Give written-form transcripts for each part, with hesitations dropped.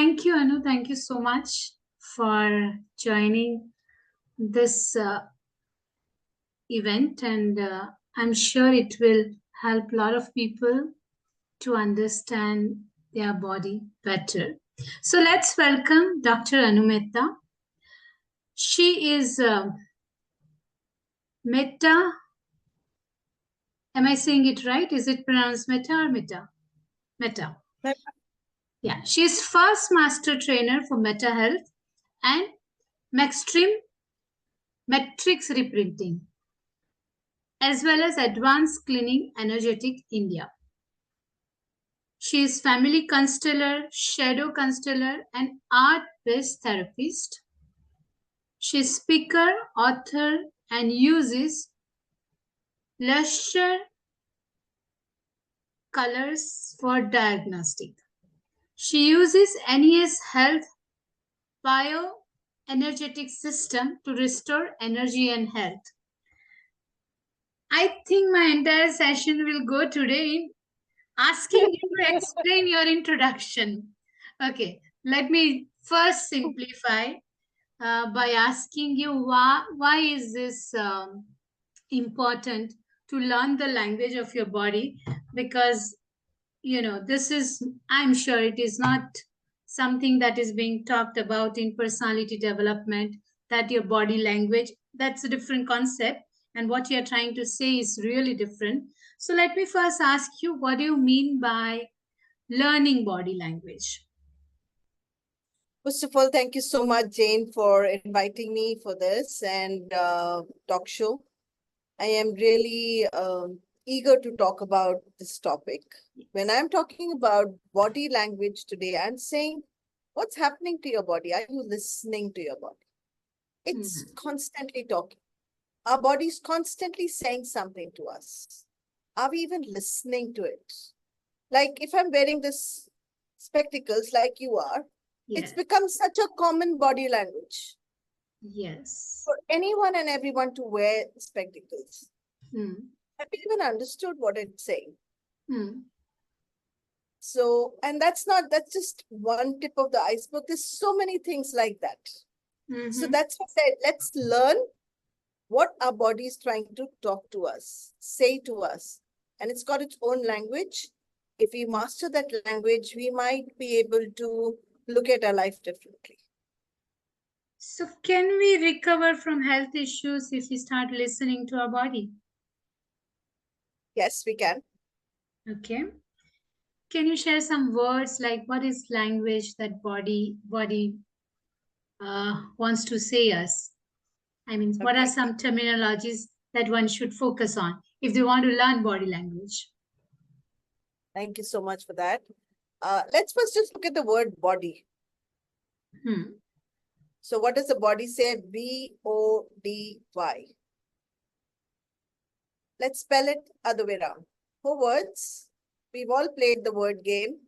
Thank you, Anu. Thank you so much for joining this event, and I'm sure it will help a lot of people to understand their body better. So let's welcome Dr. Anu Mehta. She is Mehta. Am I saying it right? Is it pronounced Mehta or Mehta? Mehta. Yeah, she is first master trainer for Meta Health and Maxstream Matrix Reprinting, as well as Advanced Cleaning Energetic India. She is family constellar, shadow constellar, and art-based therapist. She is speaker, author, and uses luster colors for diagnostic. She uses NES Health bioenergetic system to restore energy and health. I think my entire session will go today in asking you to explain your introduction. Okay, let me first simplify by asking you why is this important to learn the language of your body? Because this is, I'm sure it is not something that is being talked about in personality development, that your body language, that's a different concept, and what you're trying to say is really different. So let me first ask you, what do you mean by learning body language? First of all, thank you so much, Jane, for inviting me for this and talk show. I am really eager to talk about this topic. When I'm talking about body language today, I'm saying, what's happening to your body? Are you listening to your body? It's constantly talking. Our body's constantly saying something to us. Are we even listening to it? Like if I'm wearing this spectacles like you are, it's become such a common body language. Yes. For anyone and everyone to wear spectacles. Have you even understood what it's saying? So, and that's just one tip of the iceberg. There's so many things like that. So that's what I said, let's learn what our body is trying to talk to us, say to us. And it's got its own language. If we master that language, we might be able to look at our life differently. So can we recover from health issues if we start listening to our body? Yes, we can. Okay. Can you share some words like what is language that body wants to say us? I mean, what are some terminologies that one should focus on if they want to learn body language? Thank you so much for that. Let's first just look at the word body. So what does the body say? B-O-D-Y. Let's spell it other way around. 4 words. We've all played the word game.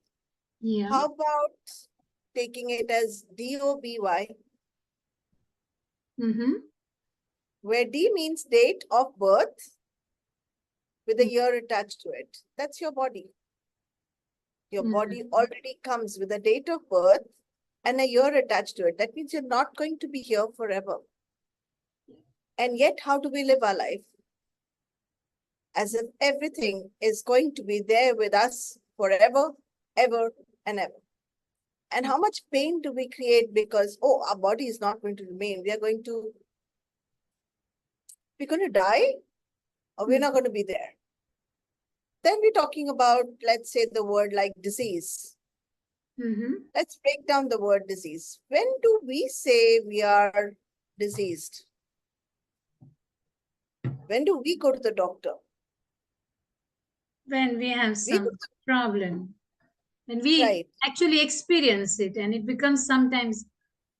Yeah. How about taking it as D-O-B-Y? Where D means date of birth with a year attached to it. That's your body. Your body already comes with a date of birth and a year attached to it. That means you're not going to be here forever. And yet, how do we live our life? As if everything is going to be there with us forever, ever, and ever. And how much pain do we create because, oh, our body is not going to remain. We're going to die, or we're not going to be there. Then we're talking about, let's say, the word like disease. Let's break down the word disease. When do we say we are diseased? When do we go to the doctor? When we have some problem. When we actually experience it and it becomes sometimes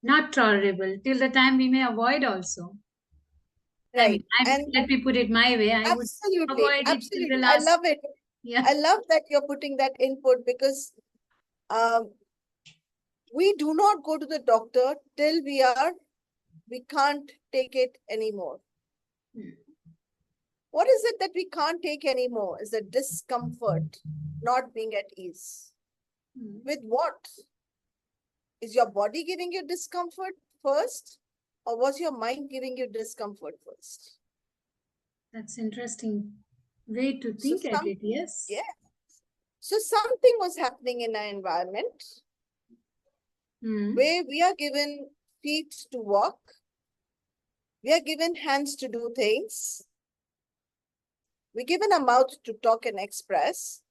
not tolerable till the time we may avoid also. Right. Let me put it my way. I would avoid it till the last. I love it. Yeah. I love that you're putting that input because we do not go to the doctor till we can't take it anymore. What is it that we can't take anymore? Is the discomfort, not being at ease. With what? Is your body giving you discomfort first, or was your mind giving you discomfort first? That's interesting way to So think at it. Yes. yeah. So something was happening in our environment Hmm. where we are given feet to walk, we are given hands to do things, we're given a mouth to talk and express,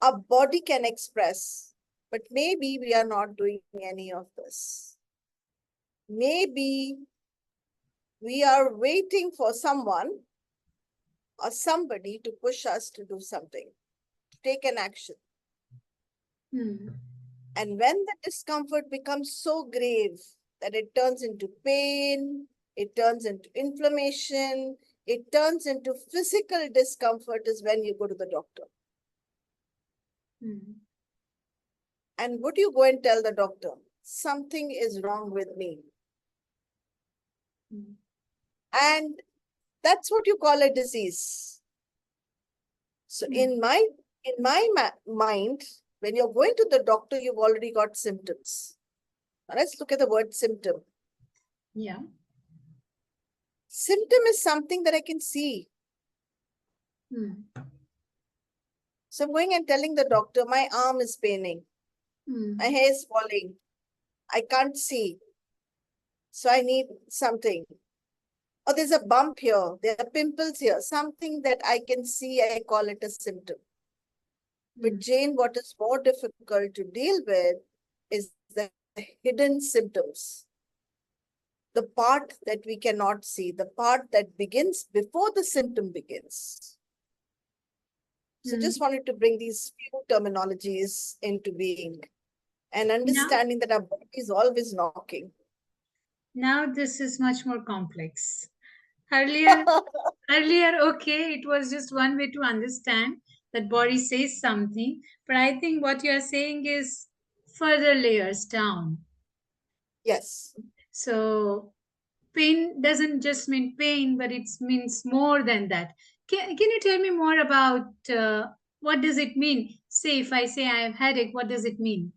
our body can express, but maybe we are not doing any of this. Maybe we are waiting for someone or somebody to push us to do something, to take an action. Hmm. And when the discomfort becomes so grave that it turns into pain, it turns into inflammation, it turns into physical discomfort, is when you go to the doctor. Hmm. And would you go and tell the doctor, something is wrong with me? Hmm. And that's what you call a disease. So Hmm. in my mind, when you're going to the doctor, you've already got symptoms. Now let's look at the word symptom. Yeah. Symptom is something that I can see. Hmm. So I'm going and telling the doctor, my arm is paining, my Hmm. hair is falling, I can't see, so I need something. Or there's a bump here, there are pimples here, something that I can see, I call it a symptom. But Hmm. Jane, what is more difficult to deal with is the hidden symptoms. The part that we cannot see, the part that begins before the symptom begins. So Hmm. just wanted to bring these few terminologies into being and Now, understanding that our body is always knocking. now this is much more complex. Earlier, okay, it was just one way to understand that body says something, but I think what you are saying is further layers down. Yes. So pain doesn't just mean pain, but it means more than that. Can you tell me more about what does it mean? Say, if I say I have headache, what does it mean?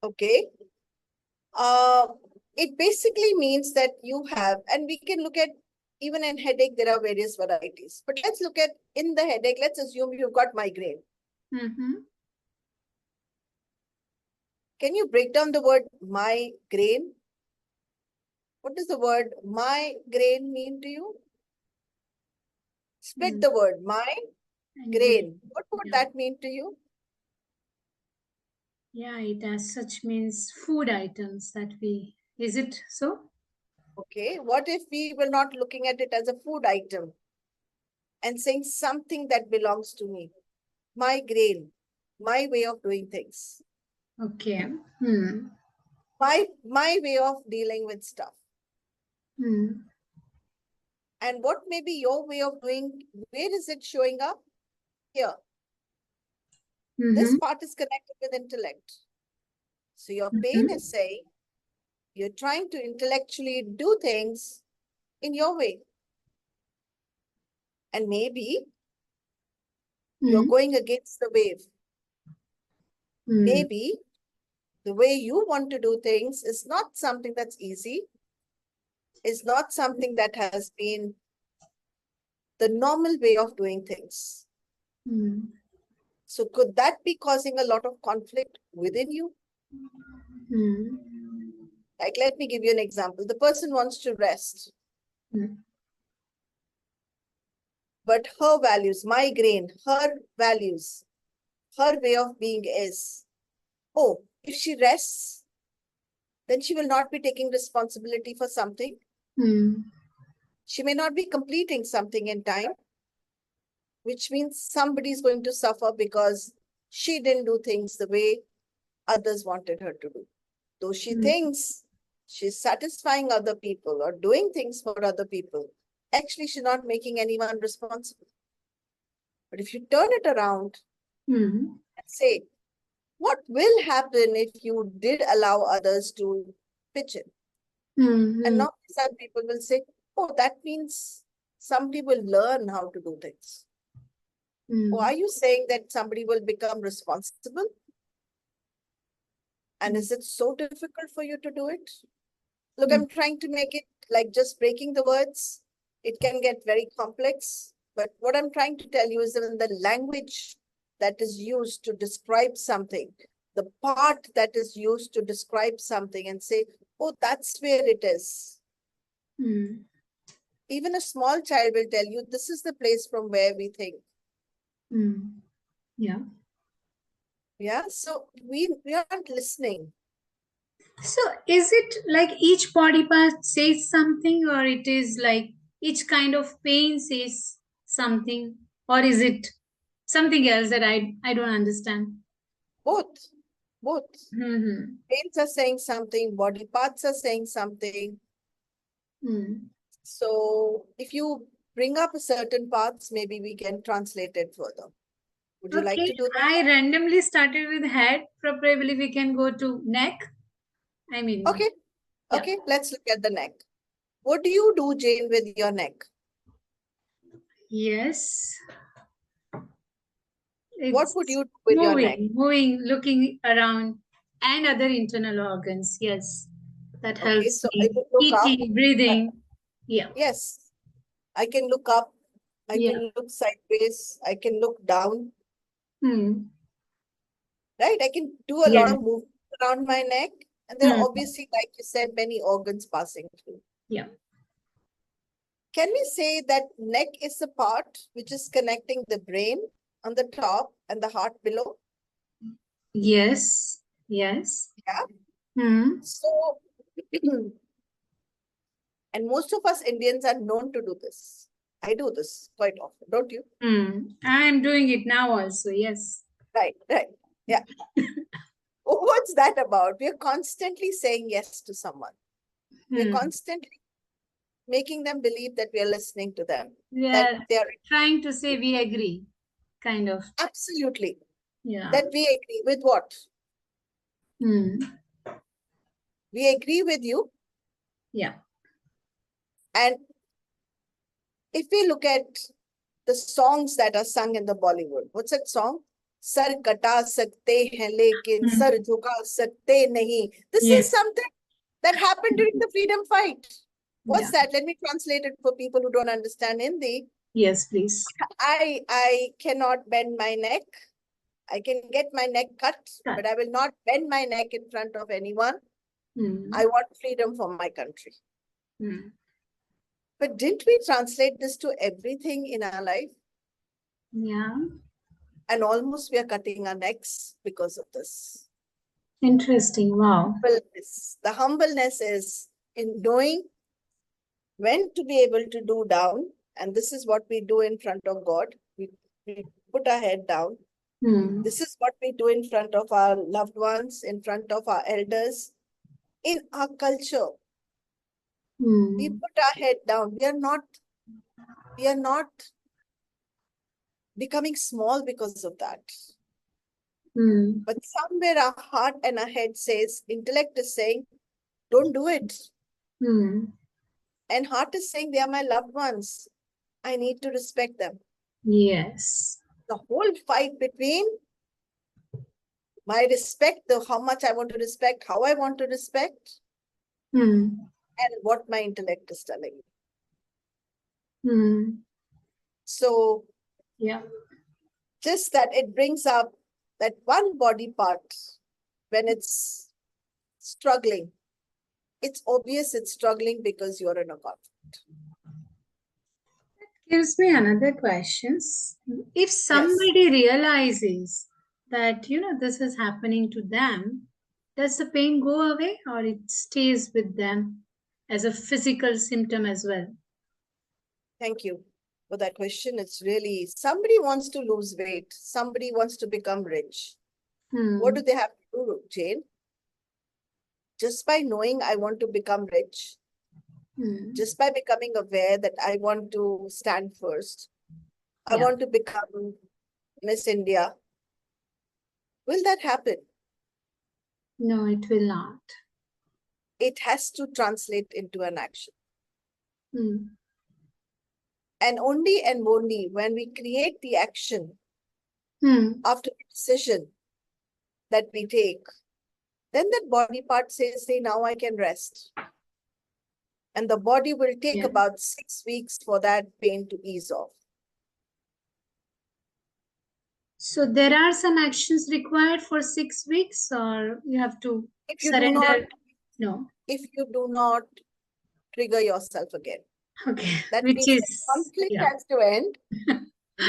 Okay. Uh, it basically means that you have, and we can look at even in headache, there are various varieties. But let's look at in the headache, let's assume you've got migraine. Mm-hmm. Can you break down the word migraine? What does the word migraine mean to you? Split Mm, the word and great. migraine. What would Yeah. that mean to you? Yeah, it as such means food items that we. Is it so? Okay. What if we were not looking at it as a food item and saying something that belongs to me? Migraine, my way of doing things, Okay. Hmm. my way of dealing with stuff. Hmm. And what may be your way of doing? Where is it showing up? Here. This Mm-hmm. part is connected with intellect. So your pain Mm-hmm. is saying you're trying to intellectually do things in your way. And maybe you're Hmm. going against the wave. Hmm. Maybe the way you want to do things is not something that's easy, is not something that has been the normal way of doing things. Hmm. So could that be causing a lot of conflict within you? Hmm. Like, let me give you an example. The person wants to rest, Hmm. but her values, migraine, her values, her way of being is, oh, if she rests, then she will not be taking responsibility for something. Hmm. She may not be completing something in time, which means somebody is going to suffer because she didn't do things the way others wanted her to do. Though she Hmm. thinks she's satisfying other people or doing things for other people, actually she's not making anyone responsible. But if you turn it around Hmm. and say, what will happen if you did allow others to pitch in? And Hmm. now some people will say, oh, that means somebody will learn how to do things. Or Hmm. are you saying that somebody will become responsible? And Mm. is it so difficult for you to do it? Look, Mm. I'm trying to make it like just breaking the words. It can get very complex. But what I'm trying to tell you is that in the language that is used to describe something, the part that is used to describe something and say, oh, that's where it is. Mm. Even a small child will tell you, this is the place from where we think. Mm. Yeah. Yeah. So we aren't listening. So is it like each body part says something, or it is like each kind of pain says something, or is it something else that I don't understand? Both. Both. Mm-hmm. Brains are saying something, body parts are saying something. Mm. So if you bring up a certain parts, maybe we can translate it further. Would you like Okay, to do that? I randomly started with head. Probably we can go to neck. I mean, Okay. yeah. Okay. Let's look at the neck. What do you do, Jane, with your neck? Yes, What would it's you do with your neck? moving, looking around, and other internal organs. Yes, that Okay. helps So I me. will look up. Eating, breathing. Yeah. Yes. I can look up. I Yeah. can look sideways. I can look down. Hmm. Right? I can do a lot Yeah. of movement around my neck. And there are Hmm. obviously, like you said, many organs passing through. Yeah. Can we say that neck is the part which is connecting the brain on the top and the heart below? Yes. Yes. Yeah. Hmm. So, and most of us Indians are known to do this. I do this quite often, don't you? Hmm. I'm doing it now also. Yes. Right, right. Yeah. What's that about? We're constantly saying yes to someone. We're Hmm. constantly making them believe that we are listening to them, We that are they are trying to say we agree, kind of. absolutely, Yeah. that we agree with what? Hmm. We agree with you. Yeah. And if we look at the songs that are sung in the Bollywood, what's that song? Sar kata sakte hain, lekin Hmm. sar jhuka sakte nahi. This is Yes. something that happened during the freedom fight. What's Yeah. that? Let me translate it for people who don't understand Hindi. Yes, please. I cannot bend my neck. I can get my neck cut, Cut. but I will not bend my neck in front of anyone. Hmm. I want freedom for my country. Hmm. But didn't we translate this to everything in our life? Yeah. And almost we are cutting our necks because of this. Interesting. Wow. Humbleness. The humbleness is in knowing when to be able to do down. And this is what we do in front of God. We put our head down. Hmm. This is what we do in front of our loved ones, in front of our elders. In our culture, we Hmm. put our head down. We are not becoming small because of that. Hmm. But somewhere our heart and our head says, intellect is saying, don't do it. Hmm. And heart is saying, they are my loved ones. I need to respect them. Yes. The whole fight between my respect, the how much I want to respect, how I want to respect, Hmm. and what my intellect is telling me. Hmm. So Yeah. just that it brings up that one body part when it's struggling. It's obvious it's struggling because you're in a conflict. Gives me another questions. If Yes. somebody realizes that this is happening to them, does the pain go away or it stays with them as a physical symptom as well? Thank you for that question. It's really somebody wants to lose weight, somebody wants to become rich. What Hmm. do they have to do, Jane? Just by knowing I want to become rich, Hmm. just by becoming aware that I want to stand first, I Yeah. want to become Miss India, will that happen? No, it will not. It has to translate into an action. Hmm. And only when we create the action Hmm. after the decision that we take, then that body part says, "See, now I can rest." And the body will take Yeah. about 6 weeks for that pain to ease off. So there are some actions required for 6 weeks, or you have to If you do not, surrender? No. if you do not trigger yourself again, Okay. that Which means the is, conflict yeah. has to end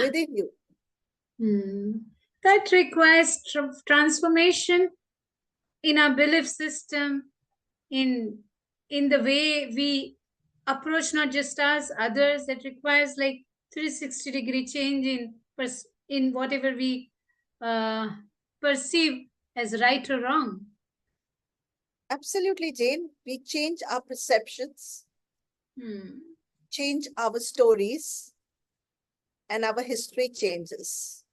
within you. That requires transformation in our belief system, in the way we approach not just us, others. That requires like 360-degree change in whatever we uh, perceive as right or wrong. Absolutely, Jane. We change our perceptions, Hmm. change our stories, and our history changes.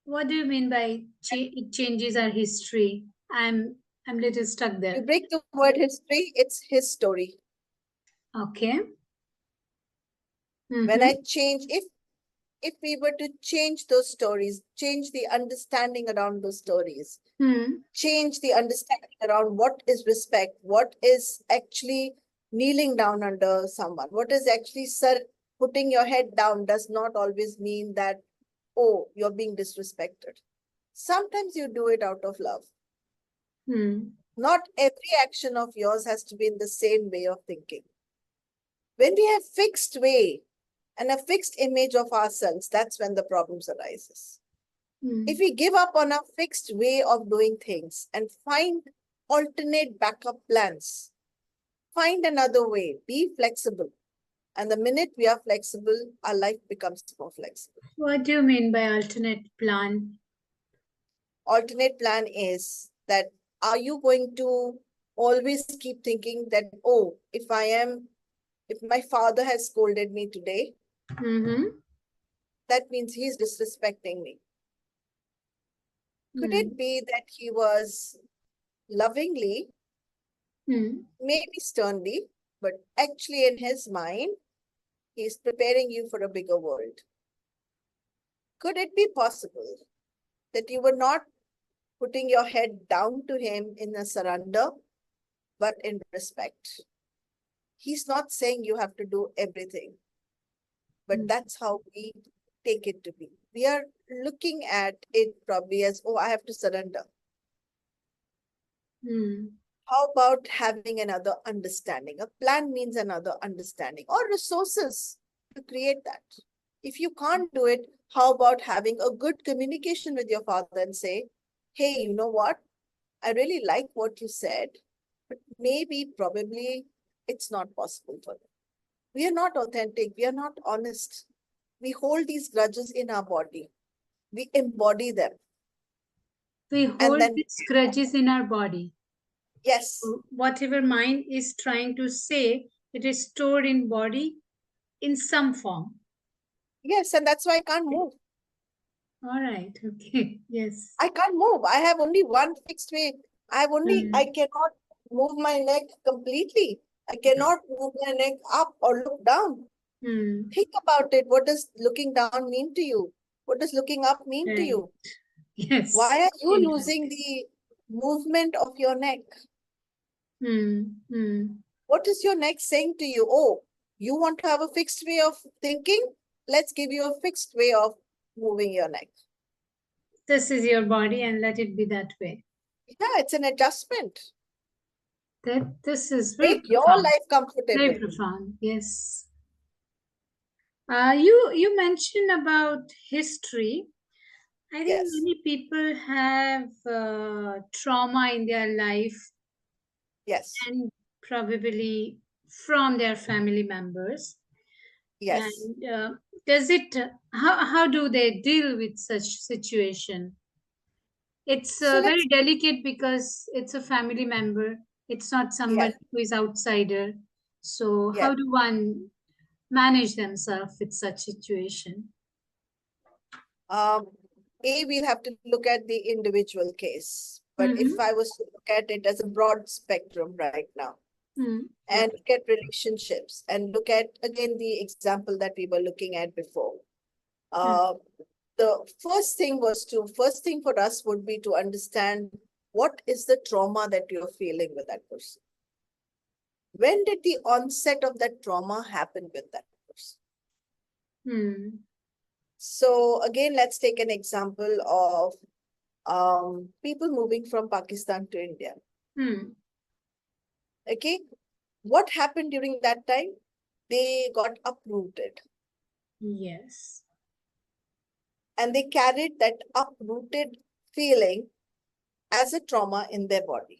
What do you mean by it changes our history? I'm little stuck You there. break the word history, it's his story. Okay. When I change, if we were to change those stories, change the understanding around those stories, change the understanding around what is respect, what is actually kneeling down under someone, what is actually, sir, putting your head down does not always mean that, oh, you're being disrespected. Sometimes you do it out of love. Not every action of yours has to be in the same way of thinking. When we have fixed way and a fixed image of ourselves, that's when the problems arises. If we give up on a fixed way of doing things and find alternate backup plans, find another way, be flexible. And the minute we are flexible, our life becomes more flexible. What do you mean by alternate plan? Alternate plan is that, are you going to always keep thinking that, oh, if my father has scolded me today, that means he's disrespecting me? Could it be that he was lovingly, maybe sternly, but actually in his mind, he's preparing you for a bigger world? Could it be possible that you were not putting your head down to him in a surrender, but in respect? He's not saying you have to do everything, but that's how we take it to be. We are looking at it probably as, oh, I have to surrender. How about having another understanding? A plan means another understanding or resources to create that. If you can't do it, how about having a good communication with your father and say, hey, you know what? I really like what you said, but maybe, probably, it's not possible for you. We are not authentic. We are not honest. We hold these grudges in our body. We embody them. We hold these grudges in our body. Yes. So whatever mind is trying to say, it is stored in body in some form. Yes, and that's why I can't move. All right. Okay. Yes. I can't move. I have only one fixed way. I cannot move my neck completely. I cannot move my neck up or look down. Think about it. What does looking down mean to you? What does looking up mean to you? Yes. Why are you losing the movement of your neck? What is your neck saying to you? Oh, you want to have a fixed way of thinking? Let's give you a fixed way of moving your neck. This is your body and let it be that way. Yeah, it's an adjustment. This is very Make your life comfortable. Very profound. Yes. You mentioned about history. I think many people have trauma in their life. Yes. And probably from their family members. Yes. And does it, how do they deal with such situation? It's very delicate because it's a family member. It's not someone who is outsider. So how do one manage themselves with such situation? We'll have to look at the individual case. But if I was to look at it as a broad spectrum right now, and look at relationships and look at, again, the example that we were looking at before. The first thing for us would be to understand what is the trauma that you're feeling with that person? When did the onset of that trauma happen with that person? So again, let's take an example of people moving from Pakistan to India. Okay, what happened during that time? They got uprooted. Yes. And they carried that uprooted feeling as a trauma in their body.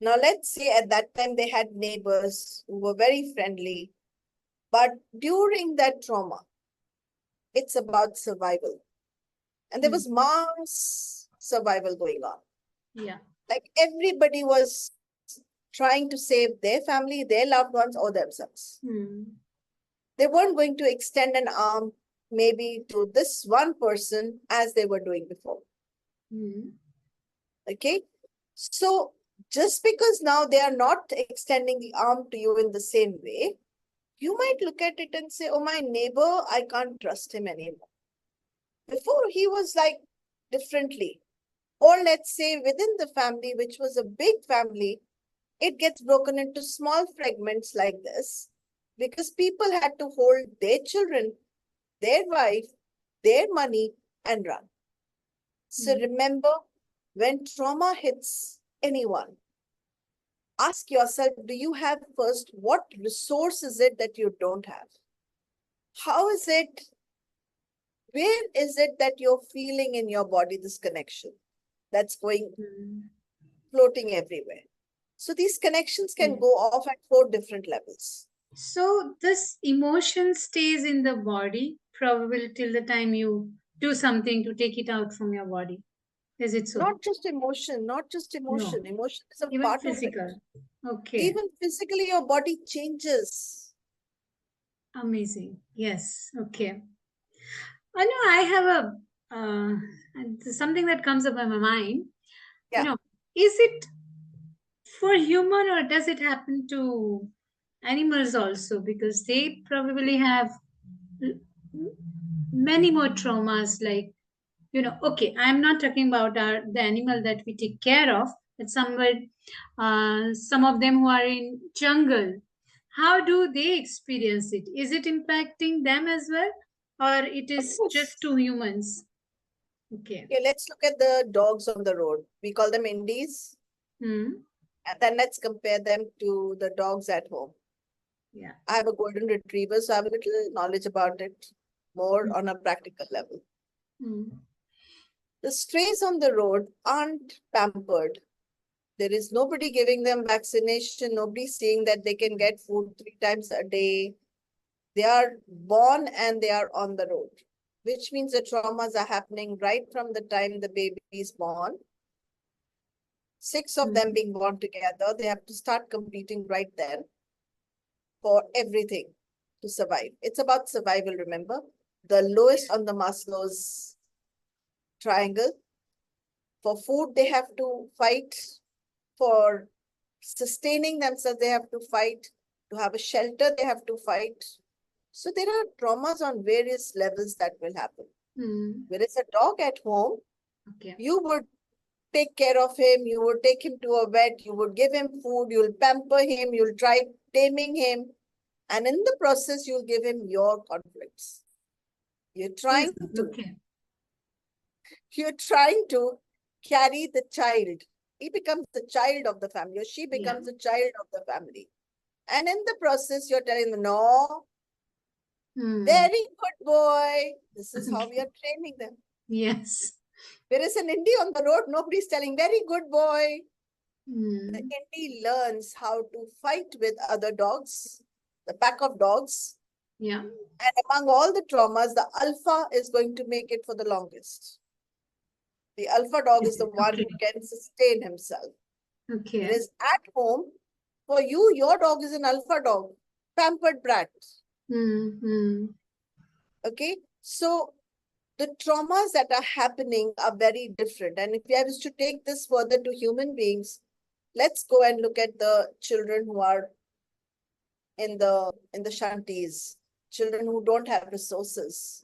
Now, let's say at that time they had neighbors who were very friendly, but during that trauma, it's about survival. And there was mass survival going on. Yeah. Like everybody was trying to save their family, their loved ones, or themselves. They weren't going to extend an arm maybe to this one person as they were doing before. Okay, so just because now they are not extending the arm to you in the same way, you might look at it and say, oh, my neighbor, I can't trust him anymore. Before he was like differently. Or let's say within the family, which was a big family, it gets broken into small fragments like this because people had to hold their children, their wife, their money and run. So remember, when trauma hits anyone, ask yourself, do you have first, what resource is it that you don't have? How is it, where is it that you're feeling in your body this connection that's going, floating everywhere? So these connections can go off at 4 different levels. So this emotion stays in the body probably till the time you do something to take it out from your body. Is it so? Not just emotion, not just emotion. No. Emotion is a Even part physical. of it. Okay. Even physically, your body changes. Amazing. Yes. Okay. I know I have a something that comes up in my mind. Yeah. Is it for human or does it happen to animals also? Because they probably have many more traumas like okay, I'm not talking about the animal that we take care of, but some of them who are in jungle, how do they experience it? Is it impacting them as well, or it Of is course. just to humans? Okay. Okay, let's look at the dogs on the road. We call them indies. And then let's compare them to the dogs at home. Yeah. I have a golden retriever, so I have a little knowledge about it more on a practical level. The strays on the road aren't pampered. There is nobody giving them vaccination, nobody saying that they can get food 3 times a day. They are born and they are on the road, which means the traumas are happening right from the time the baby is born. 6 of them being born together, they have to start competing right then for everything to survive. It's about survival, remember? The lowest on the Maslow's triangle. For food, they have to fight. For sustaining themselves, they have to fight. To have a shelter, they have to fight. So there are traumas on various levels that will happen. Whereas a dog at home, you would take care of him, you would take him to a vet, you would give him food, you'll pamper him, you'll try taming him. And in the process, you'll give him your conflicts. You're trying to carry the child. He becomes the child of the family, or she becomes the child of the family. And in the process, you're telling them, no, very good boy. This is how we are training them. Yes. Whereas an indie on the road, nobody's telling, very good boy. The indie learns how to fight with other dogs, the pack of dogs. Yeah. And among all the traumas, the alpha is going to make it for the longest. The alpha dog is the one who can sustain himself. Okay. Whereas at home, for you, your dog is an alpha dog, pampered brat. Okay, so the traumas that are happening are very different. And if I was to take this further to human beings, let's go and look at the children who are in the shanties, children who don't have resources.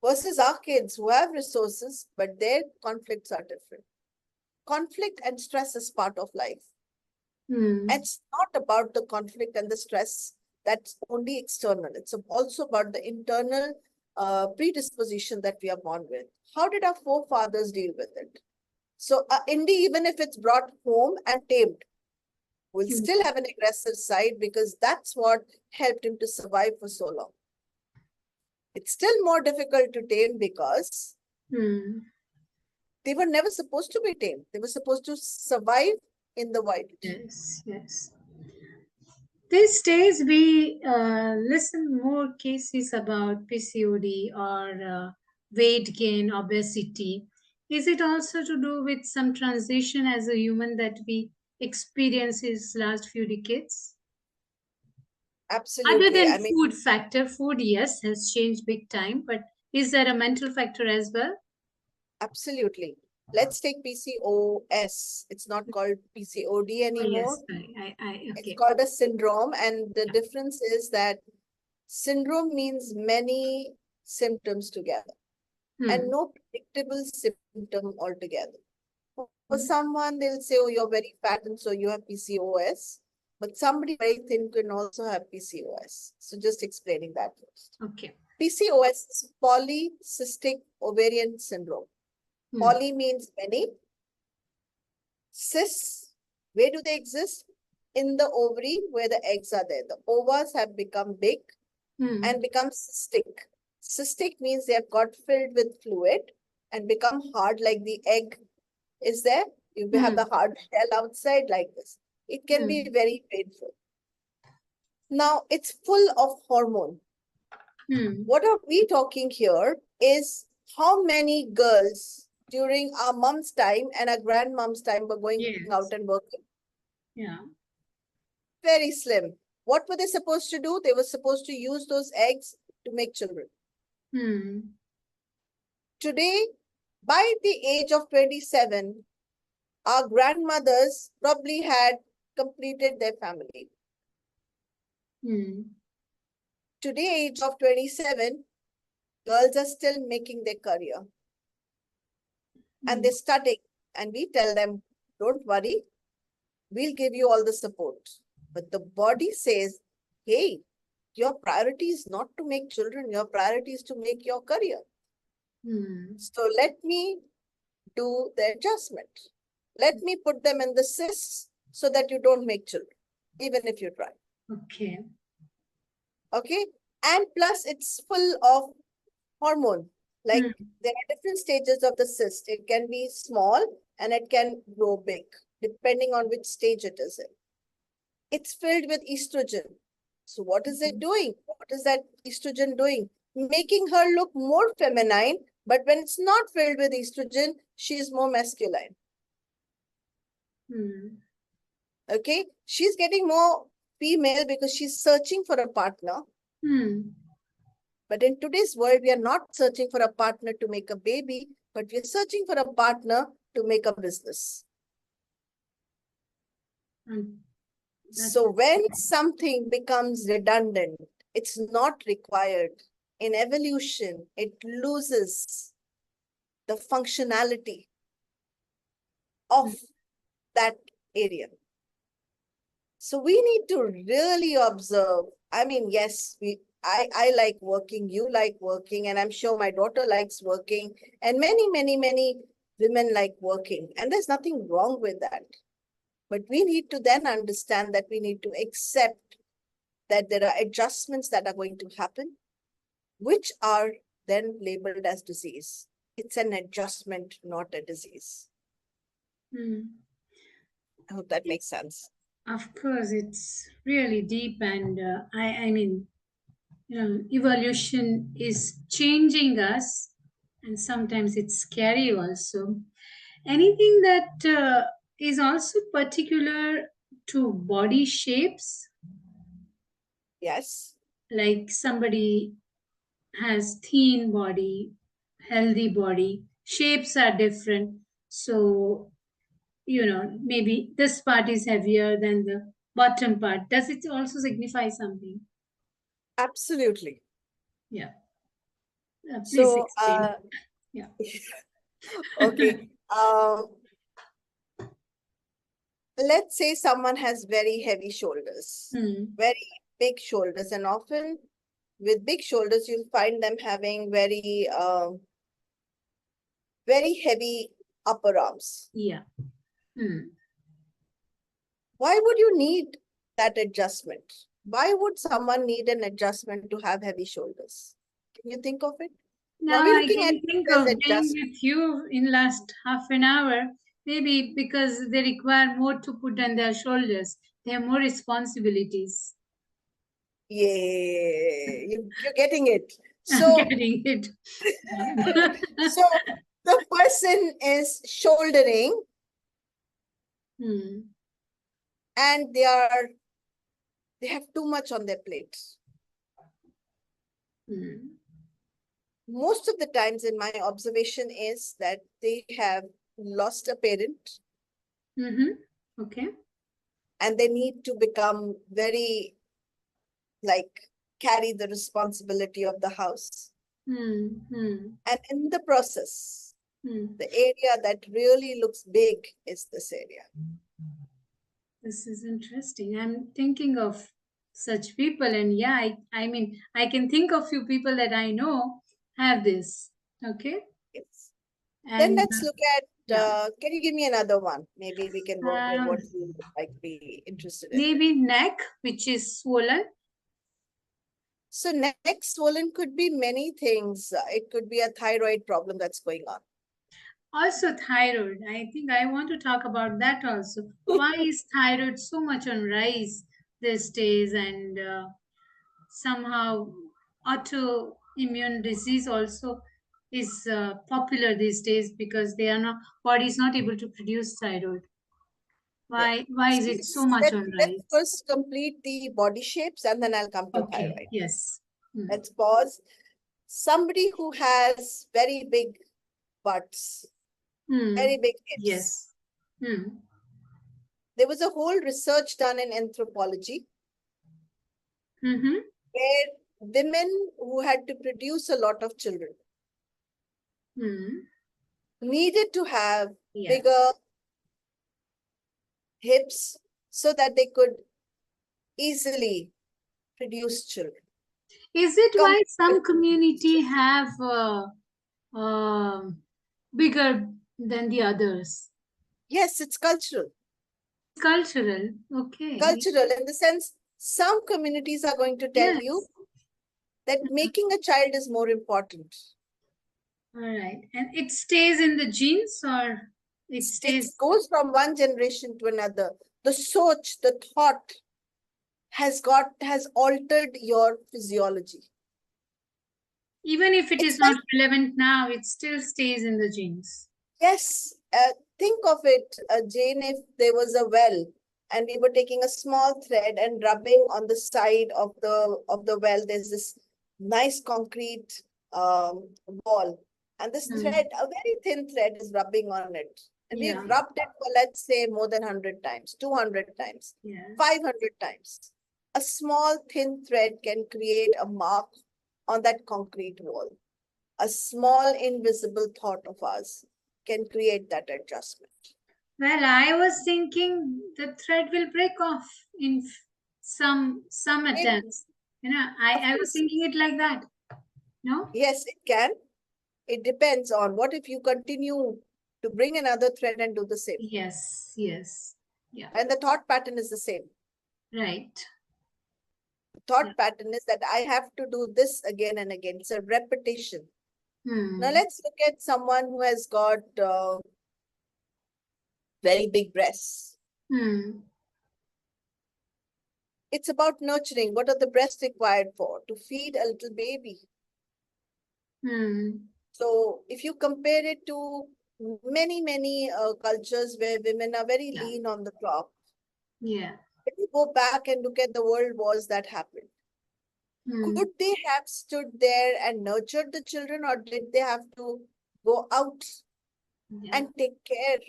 versus our kids who have resources, but their conflicts are different. Conflict and stress is part of life. It's not about the conflict and the stress that's only external. It's also about the internal predisposition that we are born with. How did our forefathers deal with it? So, Indy, even if it's brought home and tamed, will still have an aggressive side because that's what helped him to survive for so long. It's still more difficult to tame because they were never supposed to be tamed. They were supposed to survive in the wild. Yes, yes. These days, we listen more cases about PCOD or weight gain, obesity. Is it also to do with some transition as a human that we experience these last few decades? Other Absolutely. than I mean, food factor, food, yes, has changed big time, but is there a mental factor as well? absolutely. Let's take PCOS. It's not called PCOD Oh, anymore. yes, It's okay. called a syndrome. And the difference is that syndrome means many symptoms together and no predictable symptom altogether. For someone, they'll say, oh, you're very fat and so you have PCOS. But somebody very thin can also have PCOS. So just explaining that first. Okay. PCOS is polycystic ovarian syndrome. Poly means many. Cysts, where do they exist? In the ovary where the eggs are there. The ovas have become big and become cystic. Cystic means they have got filled with fluid and become hard like the egg is there. You have the hard shell outside like this. It can be very painful. Now, it's full of hormone. What are we talking here is how many girls during our mom's time and our grandmom's time were going out and working. Yeah. Very slim. What were they supposed to do? They were supposed to use those eggs to make children. Today, by the age of 27, our grandmothers probably had completed their family. Today, age of 27, girls are still making their career. And they're studying. And we tell them, don't worry, we'll give you all the support. But the body says, hey, your priority is not to make children. Your priority is to make your career. So let me do the adjustment. Let me put them in the cysts so that you don't make children, even if you try. Okay. Okay. And plus it's full of hormone. Like there are different stages of the cyst. It can be small and it can grow big, depending on which stage it is in. It's filled with estrogen. So what is it doing? What is that estrogen doing? Making her look more feminine, but when it's not filled with estrogen, she is more masculine. Okay, she's getting more female because she's searching for a partner. But in today's world, we are not searching for a partner to make a baby, but we are searching for a partner to make a business. So when something becomes redundant, it's not required. In evolution, it loses the functionality of that area. So we need to really observe. I mean, yes, I like working, you like working, and I'm sure my daughter likes working, and many women like working. And there's nothing wrong with that. But we need to then understand that we need to accept that there are adjustments that are going to happen, which are then labeled as disease. It's an adjustment, not a disease. I hope that makes sense. Of course, it's really deep, and I mean, evolution is changing us, and sometimes it's scary also. Anything that is also particular to body shapes, Yes. like somebody has thin body, healthy body, shapes are different. So, maybe this part is heavier than the bottom part. Does it also signify something? Absolutely. Yeah. Please So, explain. Yeah. okay. Let's say someone has very heavy shoulders, Hmm. very big shoulders, and often with big shoulders, you'll find them having very heavy upper arms. Yeah. Hmm. Why would you need that adjustment? Why would someone need an adjustment to have heavy shoulders? Can you think of it? Now Now we're I looking at can think it as of being adjustment. with you in last half an hour, maybe because they require more to put on their shoulders. They have more responsibilities. Yeah, you're getting it. I'm So, getting it. so the person is shouldering Hmm. and they have too much on their plate. Hmm. Most of the times in my observation is that they have lost a parent Mm-hmm. Okay. and they need to become very like carry the responsibility of the house. Hmm. Hmm. And in the process, Hmm. the area that really looks big is this area. This is interesting. I'm thinking of such people, and yeah, I mean, I can think of few people that I know have this. Okay. Yes. Then And let's look at, yeah, can you give me another one? Maybe we can work with um, what you might be interested in. maybe neck, which is swollen. So neck swollen could be many things. It could be a thyroid problem that's going on. Also, thyroid. I think I want to talk about that also. Why is thyroid so much on rise these days? And somehow, autoimmune disease also is popular these days because they are not body is not able to produce thyroid. Yeah. Why So is it so much on let's rise? first complete the body shapes and then I'll come to Okay. thyroid. Yes. Hmm. Let's pause. Somebody who has very big butts, Hmm. very big hips. Yes. Hmm. There was a whole research done in anthropology Mm-hmm. where women who had to produce a lot of children Hmm. needed to have Yeah. bigger hips so that they could easily produce children. Is it Compared why some to these community children. have um bigger than the others? Yes, it's cultural. It's cultural. Okay. Cultural in the sense some communities are going to tell you Yes. that making a child is more important. All right. And it stays in the genes or it It stays goes from one generation to another. The soch, the thought has altered your physiology. even if it It's is like, not relevant now, it still stays in the genes. yes, think of it, Jane, if there was a well and we were taking a small thread and rubbing on the side of the well, there's this nice concrete wall. And this Hmm. thread, a very thin thread, is rubbing on it. And we've Yeah. rubbed it for, let's say, more than 100 times, 200 times, Yeah. 500 times. A small thin thread can create a mark on that concrete wall. A small invisible thought of ours can create that adjustment. Well, I was thinking the thread will break off in some Maybe, attempts. of I was course, thinking it like that. No? yes, it can. It depends on what if you continue to bring another thread and do the same. Yes, yes. Yeah, And the thought pattern is the same. right. The Yeah. thought pattern is that I have to do this again and again. It's a repetition. Now Hmm. let's look at someone who has got very big breasts. Hmm. It's about nurturing. What are the breasts required for? To feed a little baby. Hmm. So if you compare it to many cultures where women are very Yeah. lean on the clock, Yeah. if you go back and look at the world wars that happened, Hmm. could they have stood there and nurtured the children, or did they have to go out Yeah. and take care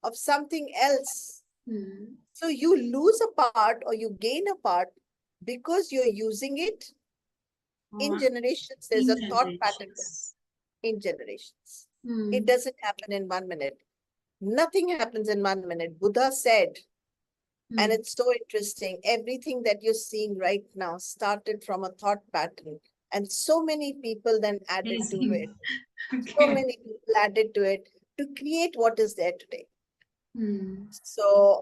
of something else? Hmm. So you lose a part or you gain a part because you're using it In Or generations, there's in a thought pattern generations. in generations. It Hmm. doesn't happen in 1 minute. Nothing happens in 1 minute. Buddha said, and Hmm. it's so interesting, everything that you're seeing right now started from a thought pattern. And so many people then added to it. Amazing. So Okay. many people added to it to create what is there today. Hmm. So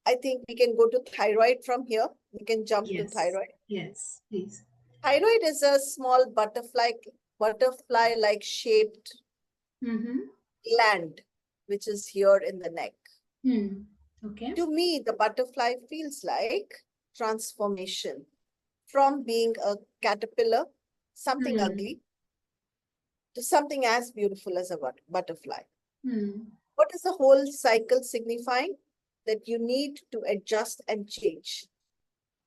I think we can go to thyroid from here. We can jump to Yes. thyroid. Yes, please. Thyroid is a small butterfly-like shaped Mm-hmm. gland, which is here in the neck. Hmm. Okay. To me, the butterfly feels like transformation from being a caterpillar, something Hmm. ugly, to something as beautiful as a butterfly. Hmm. What is the whole cycle signifying? That you need to adjust and change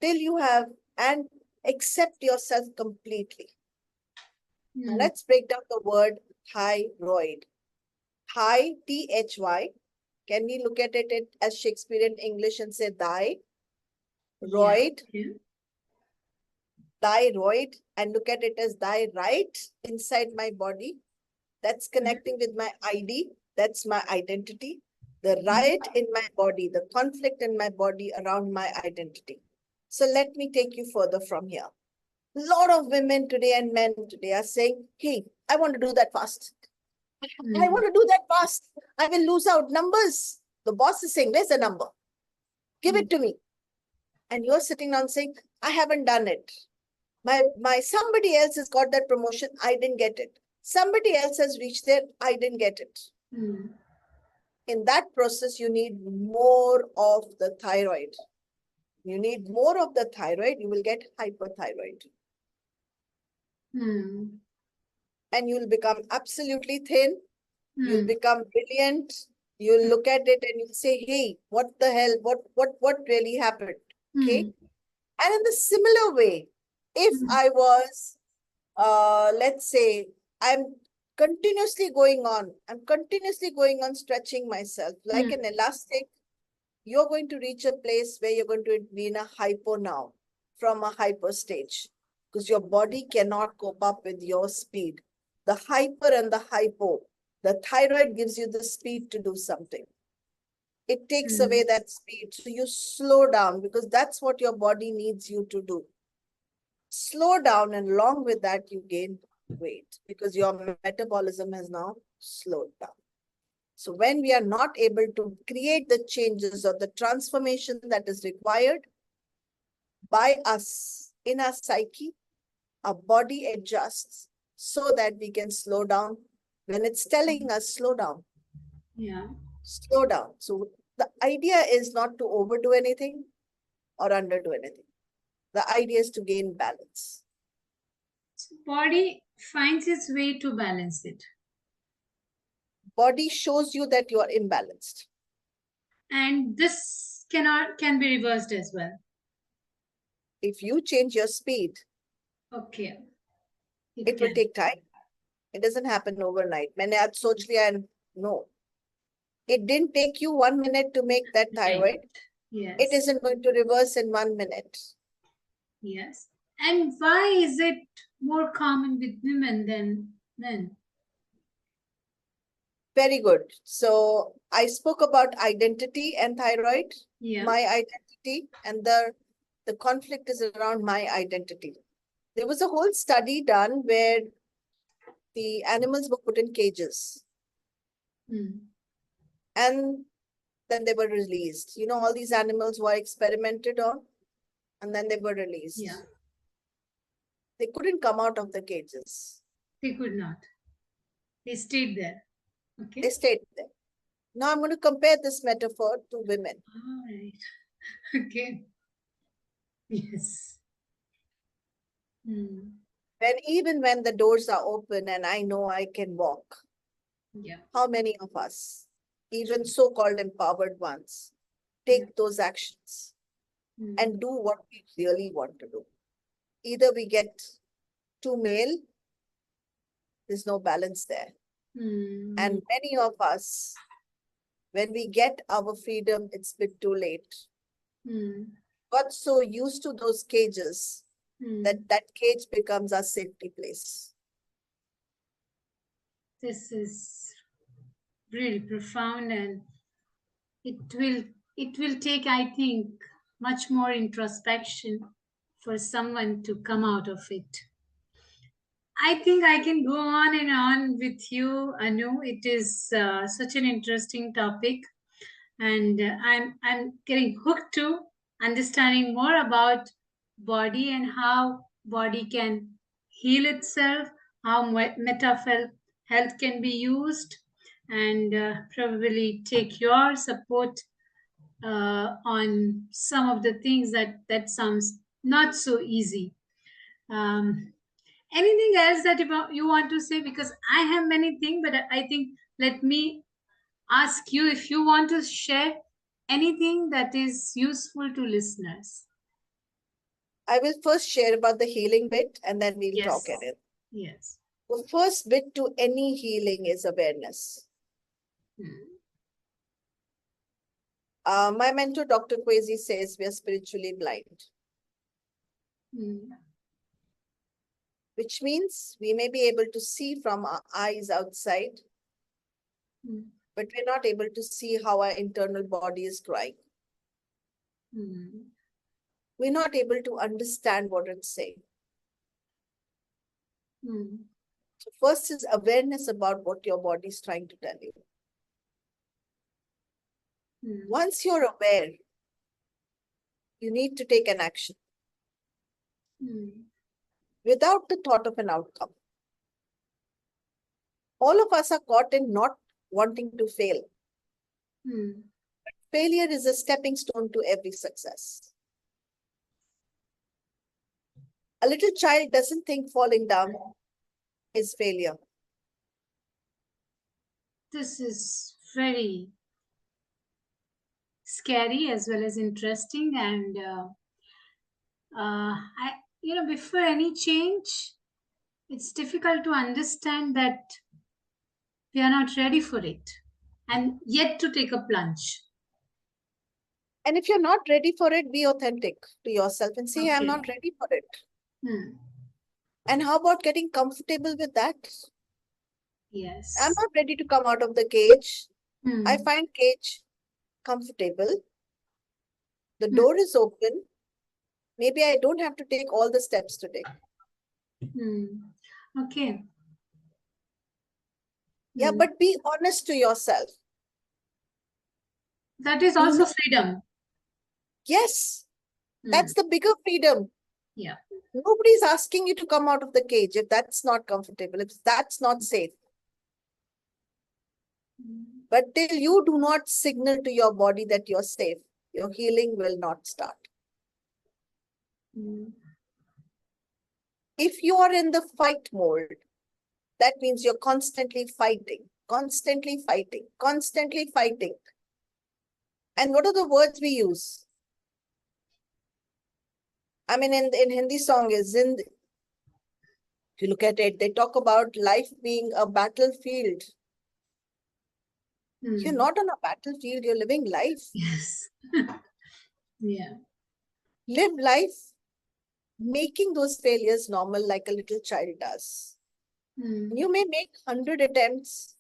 till you have and accept yourself completely. Now Hmm. let's break down the word thyroid. Thy, Thy. Can we look at it as Shakespearean English and say thy, Yeah. roid, Okay. thyroid, and look at it as thy right inside my body? That's connecting with my ID. That's my identity. The riot in my body, the conflict in my body around my identity. So let me take you further from here. A lot of women today and men today are saying, hey, I want to do that fast. I Hmm. want to do that fast. I will lose out numbers. The boss is saying, where's the number? Give Hmm. it to me. And you're sitting down saying, I haven't done it. My somebody else has got that promotion. I didn't get it. Somebody else has reached there. I didn't get it. Hmm. In that process, you need more of the thyroid. You need more of the thyroid, you will get hyperthyroid. Hmm. And you'll become absolutely thin. You'll Hmm. become brilliant. You'll look at it and you'll say, hey, what the hell? What really happened? Okay. Hmm. And in the similar way, if Hmm. I was, let's say, I'm continuously going on stretching myself like Hmm. an elastic. You're going to reach a place where you're going to be in a hypo now, from a hyper stage, because your body cannot cope up with your speed. The hyper and the hypo, the thyroid gives you the speed to do something. It takes Hmm. away that speed. So you slow down because that's what your body needs you to do. Slow down, and along with that, you gain weight because your metabolism has now slowed down. So when we are not able to create the changes or the transformation that is required by us in our psyche, our body adjusts so that we can slow down when it's telling us slow down, Yeah. slow down. So the idea is not to overdo anything or underdo anything. The idea is to gain balance. So body finds its way to balance it. Body shows you that you are imbalanced. And this can be reversed as well. If you change your speed, Okay. It it will can. take time. It doesn't happen overnight. मैंने आज सोच लिया and no, it didn't take you 1 minute to make that Right. thyroid. It Yes. isn't going to reverse in 1 minute. Yes. And why is it more common with women than men? Very good. So I spoke about identity and thyroid, Yeah. my identity, and the conflict is around my identity. There was a whole study done where the animals were put in cages Hmm. and then they were released. You know, all these animals were experimented on and then they were Yeah. released. They couldn't come out of the cages. They could not. They stayed there. They Okay. stayed there. Now I'm going to compare this metaphor to women. All right. Okay. Yes. Hmm. When even when the doors are open and I know I can walk, Yeah. how many of us, even so-called empowered ones, Yeah. take those actions Hmm. and do what we really want to do? Either we get too male, there's no balance there. Hmm. And many of us, when we get our freedom, it's a bit too late. Hmm. Got so used to those cages that cage becomes our safety place. This is really profound, and it will it will take, I think, much more introspection for someone to come out of it. I think I can go on and on with you, Anu. It is such an interesting topic, and I'm getting hooked to understanding more about body and how body can heal itself, how mental health can be used, and probably take your support on some of the things that sounds not so easy. Um, Anything else that you want to say? Because I have many things, but I think let me ask you if you want to share anything that is useful to listeners. I will first share about the healing bit and then we'll talk Yes. at it. Yes. The first bit to any healing is awareness. Hmm. My mentor, Dr. Kwesi, says we are spiritually blind, Hmm. which means we may be able to see from our eyes outside, Hmm. but we're not able to see how our internal body is crying. Hmm. We're not able to understand what it's saying. Hmm. So first is awareness about what your body is trying to tell you. Hmm. Once you're aware, you need to take an action Hmm. without the thought of an outcome. All of us are caught in not wanting to fail. Hmm. Failure is a stepping stone to every success. A little child doesn't think falling down is failure. This is very scary as well as interesting, and I, before any change, it's difficult to understand that we are not ready for it and yet to take a plunge. And if you're not ready for it, be authentic to yourself and say, I'm Okay. not ready for it. Hmm. And how about getting comfortable with that? I'm Yes. not ready to come out of the cage. I Hmm. find cage comfortable. The Hmm. door is open. Maybe I don't have to take all the steps today. Hmm. Okay. Yeah, Hmm. but be honest to yourself. That is Do also not, freedom. yes, Hmm. that's the bigger freedom. Yeah. Nobody's asking you to come out of the cage if that's not comfortable, if that's not safe. Hmm. But till you do not signal to your body that you're safe, your healing will not start. Hmm. If you are in the fight mode, that means you're constantly fighting, constantly fighting, constantly fighting. And what are the words we use? I mean, in Hindi song is in, if you look at it, they talk about life being a battlefield. You're Hmm. not on a battlefield, you're living life. Yes. Yeah. Live life making those failures normal like a little child does. Hmm. You may make 100 attempts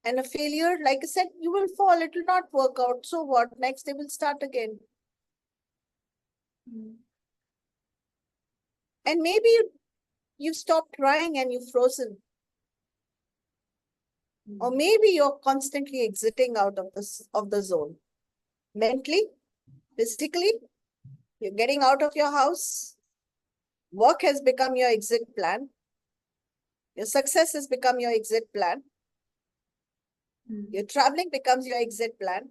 and a failure, like I said, you will fall, it will not work out. So what? Next day will start again. Hmm. And maybe you've stopped trying and you've frozen. Or maybe you're constantly exiting out of the zone. Mentally, physically, you're getting out of your house. Work has become your exit plan. Your success has become your exit plan. Hmm. Your traveling becomes your exit plan.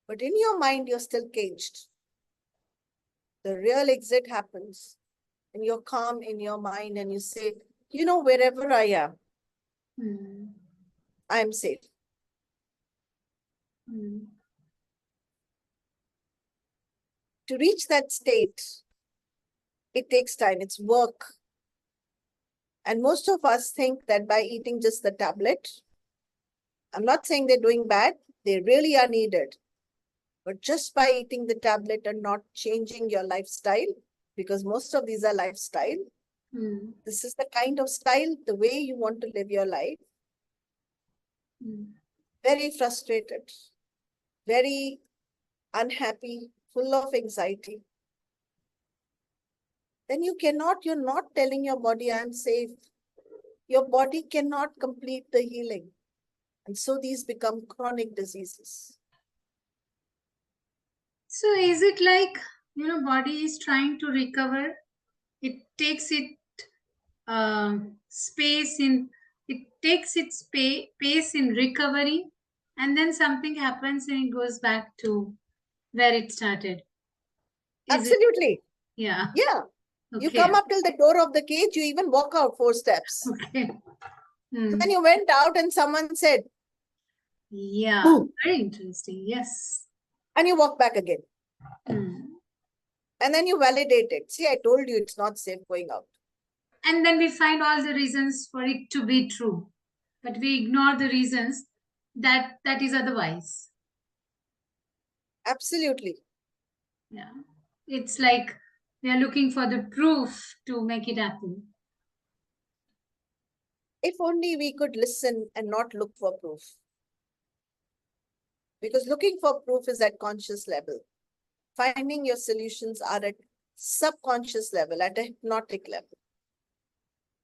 But in your mind, you're still caged. The real exit happens and you're calm in your mind and you say, wherever I am, Hmm. I am safe. Hmm. To reach that state, it takes time, it's work. And most of us think that by eating just the tablet, I'm not saying they're doing bad, they really are needed. But just by eating the tablet and not changing your lifestyle, because most of these are lifestyle. This is the kind of style, the way you want to live your life. Very frustrated, very unhappy, full of anxiety. Then you're not telling your body, I'm safe. Your body cannot complete the healing. And so these become chronic diseases. So is it like, body is trying to recover? It takes space in, it takes its pace in recovery, and then something happens and it goes back to where it started. Is it? Absolutely. Yeah. Yeah. You Okay. come up till the door of the cage, you even walk out 4 steps. Okay. Then you went out and someone said, Yeah. "Boo," Very interesting. Yes. and you walk back again. Hmm. And then you validate it. See, I told you it's not safe going out. And then we find all the reasons for it to be true, but we ignore the reasons that is otherwise. Absolutely. Yeah. It's like we are looking for the proof to make it happen. If only we could listen and not look for proof. Because looking for proof is at conscious level. Finding your solutions are at subconscious level, at a hypnotic level.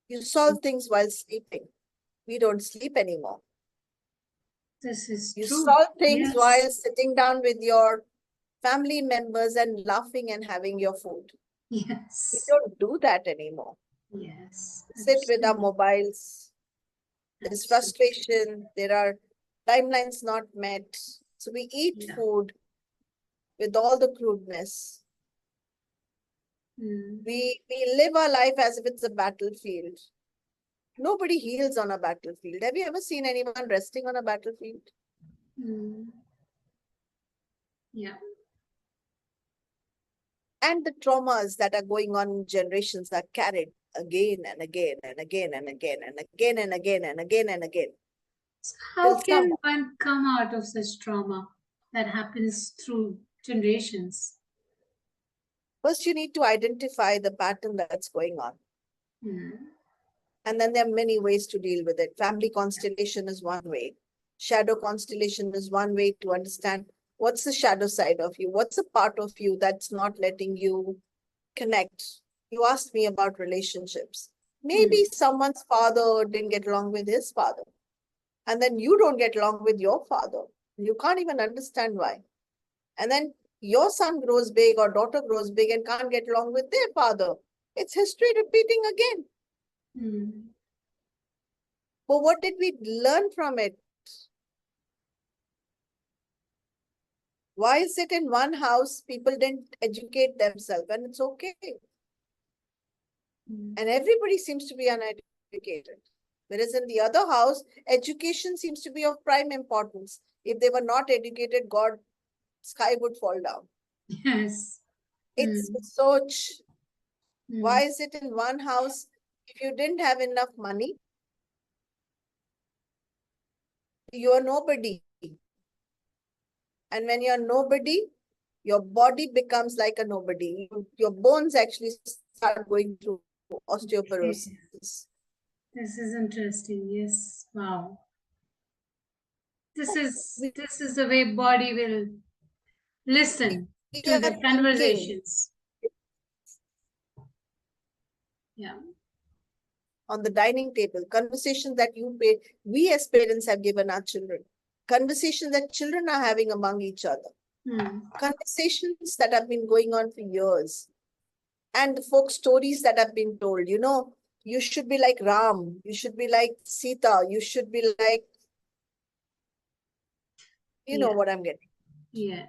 You solve things while sleeping. We don't sleep anymore. This is You true. solve things Yes. while sitting down with your family members and laughing and having your food. Yes. We don't do that anymore. Yes. Sit with our mobiles. There's frustration. There are timelines not met. So we eat food with all the crudeness. We live our life as if it's a battlefield. Nobody heals on a battlefield. Have you ever seen anyone resting on a battlefield? Yeah. And the traumas that are going on in generations are carried again and again and again and again and again and again and again and again. So how can one come out of such trauma that happens through generations? First, you need to identify the pattern that's going on. And then there are many ways to deal with it. Family constellation is one way. Shadow constellation is one way to understand what's the shadow side of you. What's a part of you that's not letting you connect? You asked me about relationships. Maybe someone's father didn't get along with his father. And then you don't get along with your father. You can't even understand why. And then your son grows big or daughter grows big and can't get along with their father. It's history repeating again. But what did we learn from it? Why is it in one house people didn't educate themselves and it's okay? And everybody seems to be uneducated. Whereas in the other house, education seems to be of prime importance. If they were not educated, God, sky would fall down. Yes. It's research. Why is it in one house, if you didn't have enough money, you are nobody. And when you're nobody, your body becomes like a nobody. Your bones actually start going through osteoporosis. This is interesting. Yes. Wow. This is the way body will listen to the conversations. Yeah. On the dining table, conversations that we as parents have given our children, conversations that children are having among each other, conversations that have been going on for years, and the folk stories that have been told. You should be like Ram, you should be like Sita, you should be like, you know what I'm getting. Yeah.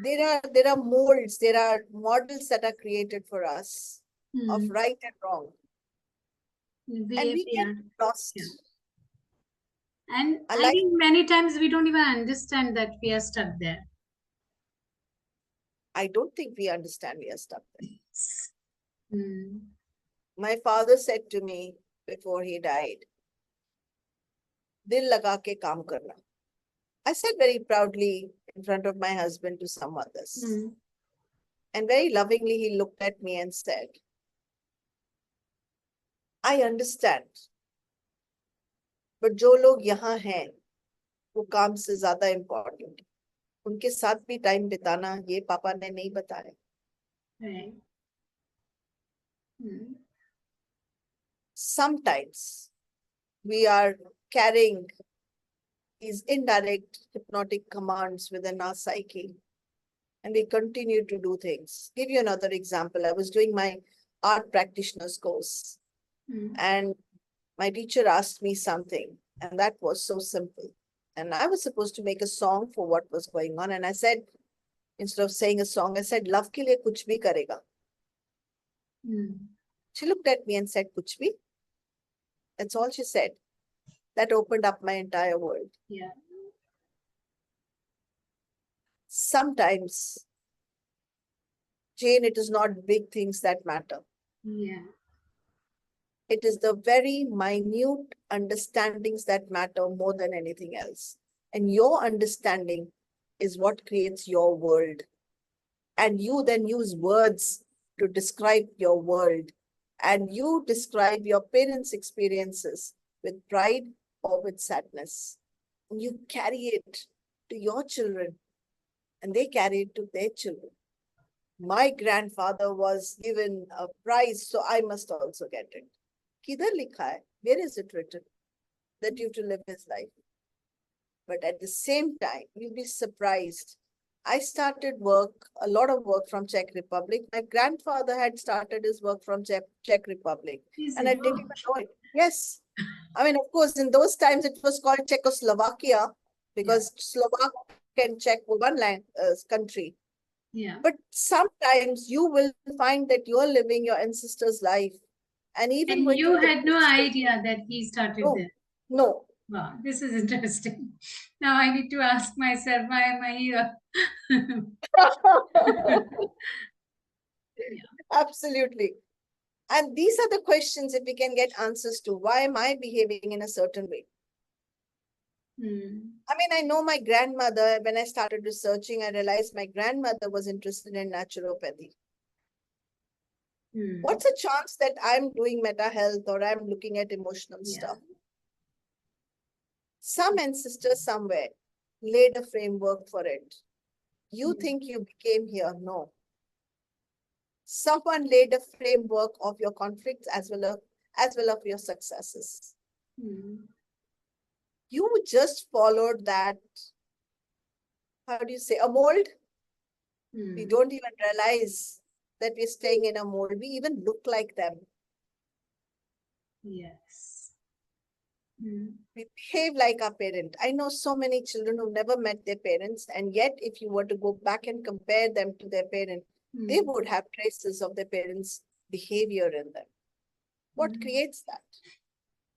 There are molds, there are models that are created for us of right and wrong. And we get lost. And I think many times we don't even understand that we are stuck there. I don't think we understand we are stuck there. My father said to me before he died, "Dil laga ke kaam karna." I said very proudly in front of my husband to some others. And very lovingly, he looked at me and said, I understand, but जो लोग यहाँ हैं, वो काम से ज्यादा important, उनके साथ भी टाइम बिताना ये पापा ने नहीं बताया. Right. Sometimes we are carrying these indirect hypnotic commands within our psyche, and we continue to do things. Give you another example. I was doing my art practitioner's course, and my teacher asked me something, and that was so simple. And I was supposed to make a song for what was going on. And I said, instead of saying a song, I said, love ke liye kuch bhi karega. She looked at me and said, kuch bhi? That's all she said. That opened up my entire world. Yeah. Sometimes, Jane, it is not big things that matter. Yeah. It is the very minute understandings that matter more than anything else. And your understanding is what creates your world. And you then use words to describe your world. And you describe your parents' experiences with pride or with sadness. And you carry it to your children, and they carry it to their children. My grandfather was given a prize, so I must also get it. Kidhar likha hai? Where is it written that you have to live his life? But at the same time, you'll be surprised. I started work, a lot of work from Czech Republic. My grandfather had started his work from Czech Republic. And I didn't even know it. Yes. I mean, of course, in those times, it was called Czechoslovakia because Slovak and Czech were one country. Yeah. But sometimes you will find that you're living your ancestor's life. And even And when you you had no idea that he started no, there. no. Wow, this is interesting. Now I need to ask myself, why am I here? Yeah. Absolutely. And these are the questions if we can get answers to. Why am I behaving in a certain way? I mean, I know my grandmother, when I started researching, I realized my grandmother was interested in naturopathy. What's a chance that I'm doing meta health or I'm looking at emotional stuff? Some ancestor somewhere laid a framework for it. You think you became here? No. Someone laid a framework of your conflicts as well of your successes. You just followed that, how do you say, a mold? We don't even realize that we're staying in a mold. We even look like them. Yes. We behave like our parent. I know so many children who never met their parents, and yet if you were to go back and compare them to their parent, they would have traces of their parents' behavior in them. What creates that?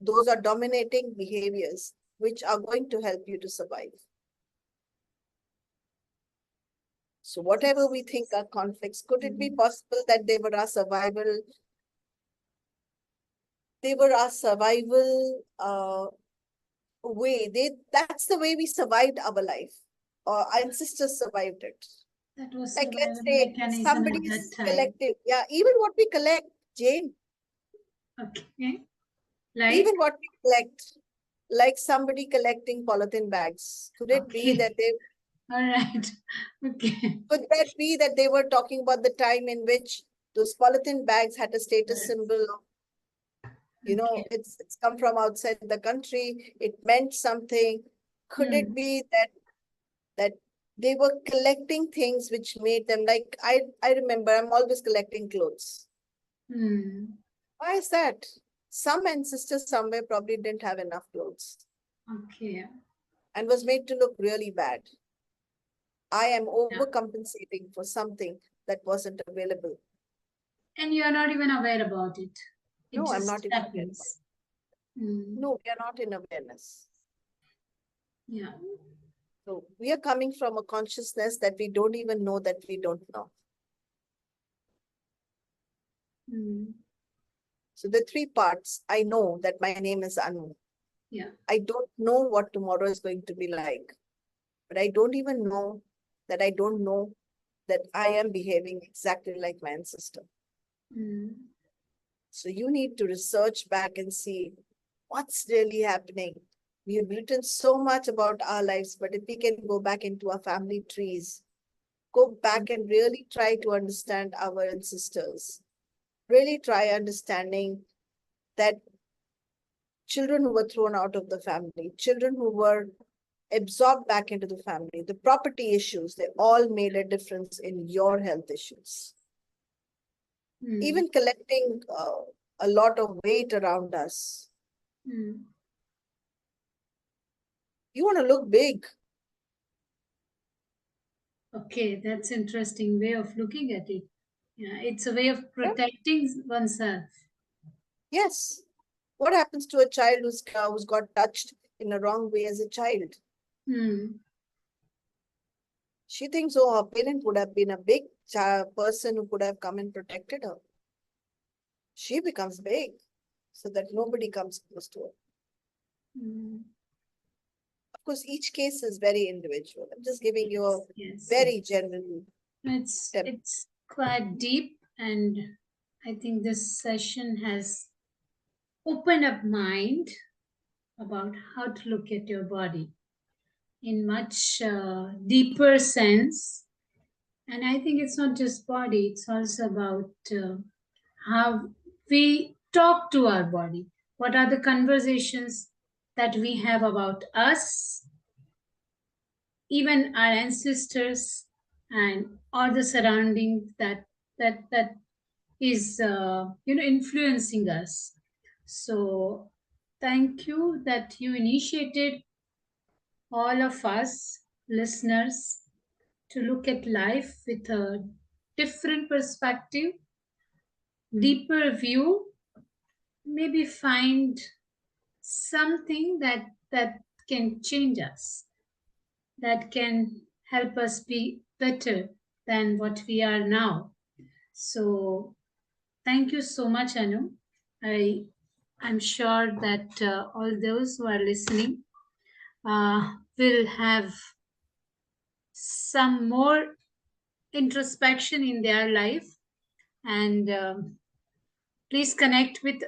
Those are dominating behaviors which are going to help you to survive. So whatever we think are conflicts, could it be possible that they were our survival? They were our survival way. That's the way we survived our life. Our ancestors survived it. That was Like, let's survival say mechanism at somebody's that time. collective. Yeah, even what we collect, Jane. Okay. Like? Even what we collect, like somebody collecting polythene bags. Could it be that they... All right. Okay. Could that be that they were talking about the time in which those polythene bags had a status symbol of, you know, it's come from outside the country, it meant something. Could it be that they were collecting things which made them, like, I remember I'm always collecting clothes. Why is that? Some ancestors somewhere probably didn't have enough clothes. Okay. And was made to look really bad. I am overcompensating for something that wasn't available. And you are not even aware about it. No, I'm not even aware. No, we are not in awareness. Yeah. So we are coming from a consciousness that we don't even know that we don't know. So the three parts, I know that my name is Anu. Yeah. I don't know what tomorrow is going to be like, but I don't even know that I don't know that I am behaving exactly like my ancestor. So you need to research back and see what's really happening. We have written so much about our lives, but if we can go back into our family trees, go back and really try to understand our ancestors, really try understanding that children who were thrown out of the family, children who were absorbed back into the family, the property issues, they all made a difference in your health issues. Even collecting a lot of weight around us. You want to look big. Okay, that's interesting way of looking at it. Yeah, it's a way of protecting oneself. Yes. What happens to a child who's got touched in a wrong way as a child? She thinks, oh, her parent would have been a big person who could have come and protected her. She becomes big so that nobody comes close to her. Of course, each case is very individual. I'm just giving you a very general. It's quite deep, and I think this session has opened up mind about how to look at your body in much deeper sense. And I think it's not just body, it's also about how we talk to our body. What are the conversations that we have about us, even our ancestors, and all the surroundings that is influencing us. So thank you that you initiated all of us listeners to look at life with a different perspective, deeper view, maybe find something that can change us, that can help us be better than what we are now. So thank you so much, Anu. I'm sure that all those who are listening will have some more introspection in their life, and please connect with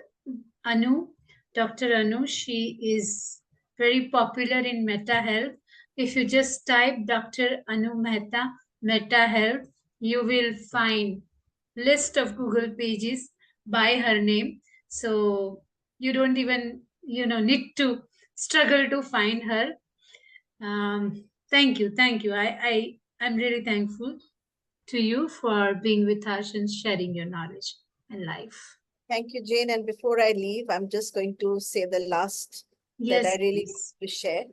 Anu, Dr. Anu. She is very popular in Meta Health. If you just type Dr. Anu Mehta, Meta Health, you will find list of Google pages by her name. So you don't even need to struggle to find her. Thank you. I'm really thankful to you for being with us and sharing your knowledge and life. Thank you, Jane. And before I leave, I'm just going to say the last that I really want to share.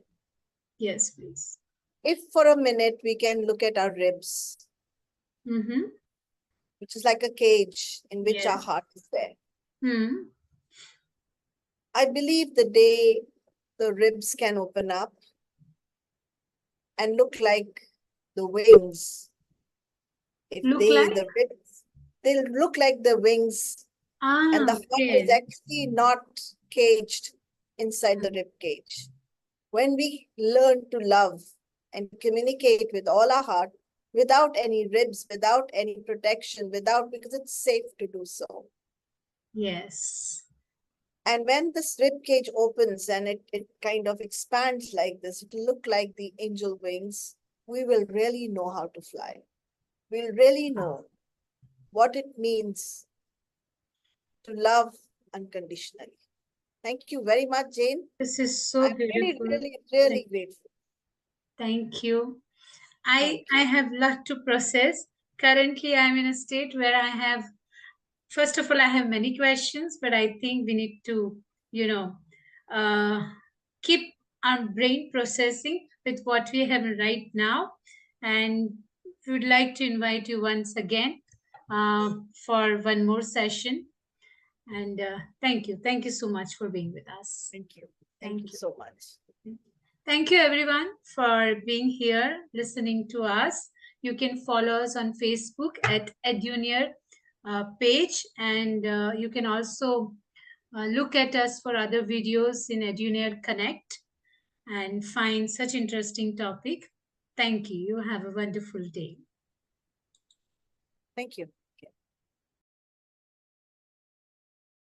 Yes, please. If for a minute we can look at our ribs, which is like a cage in which our heart is there. I believe the day the ribs can open up and look like the wings, the ribs, they'll look like the wings, and the heart is actually not caged inside the rib cage. When we learn to love and communicate with all our heart, without any ribs, without any protection, because it's safe to do so. Yes. And when this rib cage opens and it kind of expands like this, it'll look like the angel wings, we will really know how to fly. We'll really know what it means to love unconditionally. Thank you very much, Jane. This is so beautiful. Really grateful. Thank you. I have a lot to process. Currently, I'm in a state where I have, first of all, I have many questions, but I think we need to, keep our brain processing with what we have right now. And we would like to invite you once again for one more session. And thank you. Thank you so much for being with us. Thank you. Thank you so much. Thank you, everyone, for being here, listening to us. You can follow us on Facebook at Edunier page, and you can also look at us for other videos in Edunier Connect and find such interesting topic. Thank you. You have a wonderful day. Thank you.